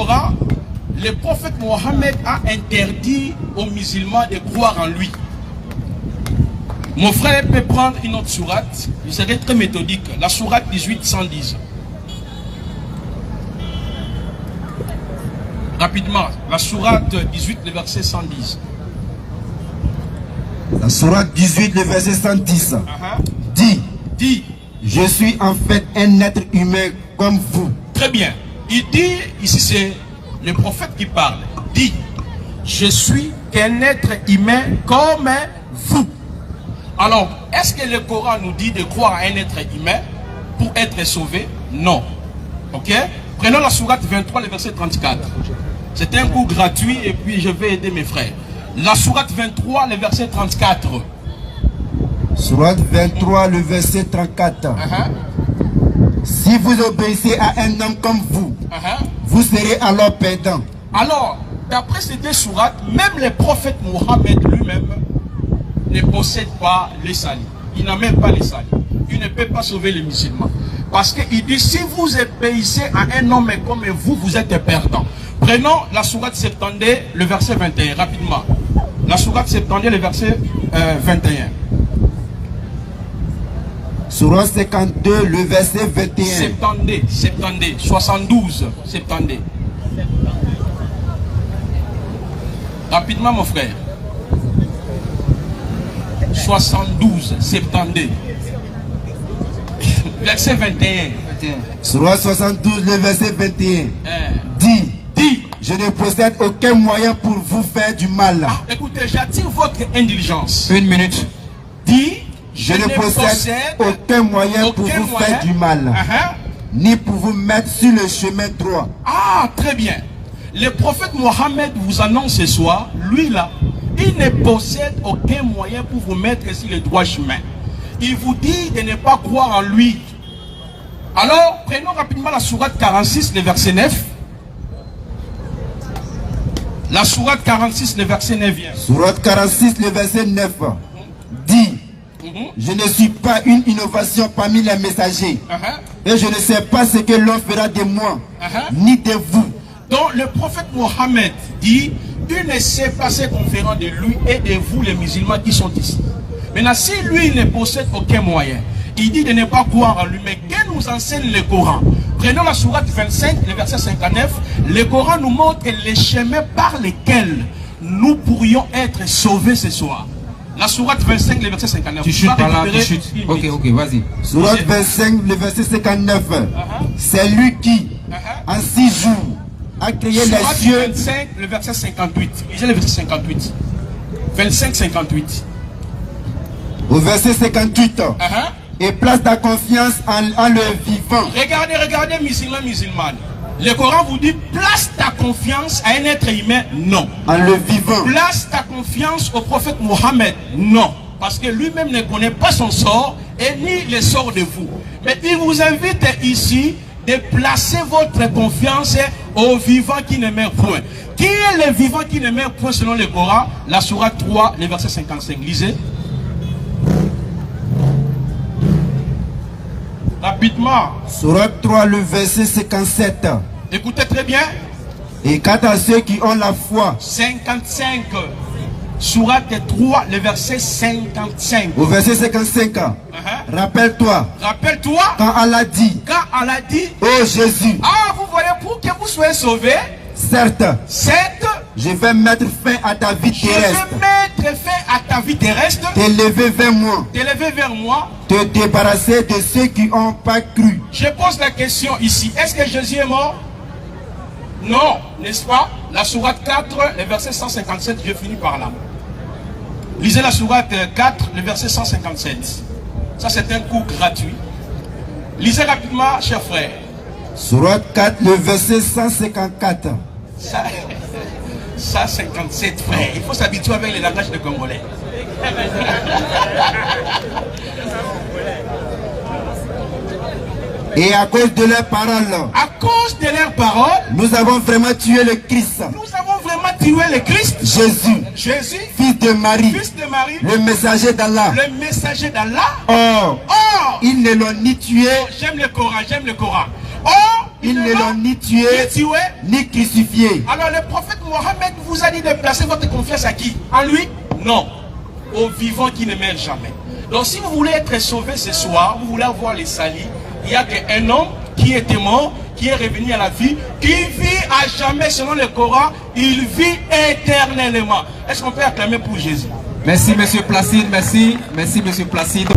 Coran, le prophète Mohammed a interdit aux musulmans de croire en lui. Mon frère peut prendre une autre sourate, il serait très méthodique, la sourate 18-110. Rapidement, la sourate 18, le verset 110. La sourate 18, le verset 110. Dit, je suis en fait un être humain comme vous. Très bien. Il dit, ici c'est le prophète qui parle, dit, je suis un être humain comme vous. Alors, est-ce que le Coran nous dit de croire à un être humain pour être sauvé? Non. Ok? Prenons la sourate 23, le verset 34. C'est un cours gratuit et puis je vais aider mes frères. La sourate 23, le verset 34. Sourate 23, le verset 34. Si vous obéissez à un homme comme vous, vous serez alors perdant. Alors, d'après ces deux sourates, même le prophète Mohammed lui-même ne possède pas les salis. Il n'a même pas les salis. Il ne peut pas sauver les musulmans. Parce qu'il dit, si vous obéissez à un homme comme vous, vous êtes perdant. Prenons la sourate 72, le verset 21, rapidement. La sourate 72, le verset 21. Sourate 52, le verset 21. 72. Rapidement, mon frère. 72. Verset 21. Sourate 72, le verset 21. Dit, je ne possède aucun moyen pour vous faire du mal. Écoutez, j'attire votre indulgence. Une minute. Dit, je ne possède aucun moyen pour vous faire du mal, ni pour vous mettre sur le chemin droit. Ah, très bien. Le prophète Mohammed vous annonce ce soir, lui là, il ne possède aucun moyen pour vous mettre sur le droit chemin. Il vous dit de ne pas croire en lui. Alors, prenons rapidement la sourate 46, le verset 9. La sourate 46, le verset 9 vient. Sourate 46, le verset 9. Dit, je ne suis pas une innovation parmi les messagers. Et je ne sais pas ce que l'on fera de moi, ni de vous. Donc le prophète Mohammed dit, il ne sait pas ce qu'on fera de lui et de vous les musulmans qui sont ici. Maintenant, si lui ne possède aucun moyen, il dit de ne pas croire en lui. Mais qu'est-ce que nous enseigne le Coran? Prenons la sourate 25, le verset 59. Le Coran nous montre les chemins par lesquels nous pourrions être sauvés ce soir. La sourate 25, le verset 59. Tu chutes par là, tu chutes. Ok, vas-y. Sourate 25, le verset 59. C'est lui qui, en 6 jours, a créé les cieux. 25, le verset 58. Lisez le verset 58. 25, 58. Au verset 58. Et place ta confiance en le vivant. Regardez, musulmans. Le Coran vous dit, place ta confiance à un être humain, non. En le vivant. Place ta confiance au prophète Mohammed, non. Parce que lui-même ne connaît pas son sort et ni le sort de vous. Mais il vous invite ici de placer votre confiance au vivant qui ne meurt point. Qui est le vivant qui ne meurt point selon le Coran? La sourate 3, le verset 55. Lisez. Rapidement. Sourate 3, le verset 57. Écoutez très bien. Et quant à ceux qui ont la foi. 55. Sourate 3, le verset 55. Au verset 55. Rappelle-toi. Quand Allah dit. Oh Jésus. Ah, vous voyez, pour que vous soyez sauvés. Certes. Je vais mettre fin à ta vie terrestre. T'élever vers moi. Te débarrasser de ceux qui n'ont pas cru. Je pose la question ici. Est-ce que Jésus est mort? Non, n'est-ce pas? La sourate 4, le verset 157, je finis par là. Lisez la sourate 4, le verset 157. Ça, c'est un cours gratuit. Lisez rapidement, chers frères. Sourate 4, le verset 154. Ça 57, frère. Il faut s'habituer avec les langages de Congolais. Et à cause de leurs paroles. Nous avons vraiment tué le Christ. Jésus. Fils de Marie. Le messager d'Allah. Or, ils ne l'ont ni tué. J'aime le Coran. Or, Ils ne l'ont ni tué, ni crucifié. Alors le prophète Mohammed vous a dit de placer votre confiance à qui? En lui? Non. Au vivant qui ne meurt jamais. Donc si vous voulez être sauvé ce soir, vous voulez avoir les salis, il y a qu'un homme qui était mort, qui est revenu à la vie, qui vit à jamais selon le Coran, il vit éternellement. Est-ce qu'on peut acclamer pour Jésus? Merci, monsieur Placide, merci. Merci, monsieur Placide.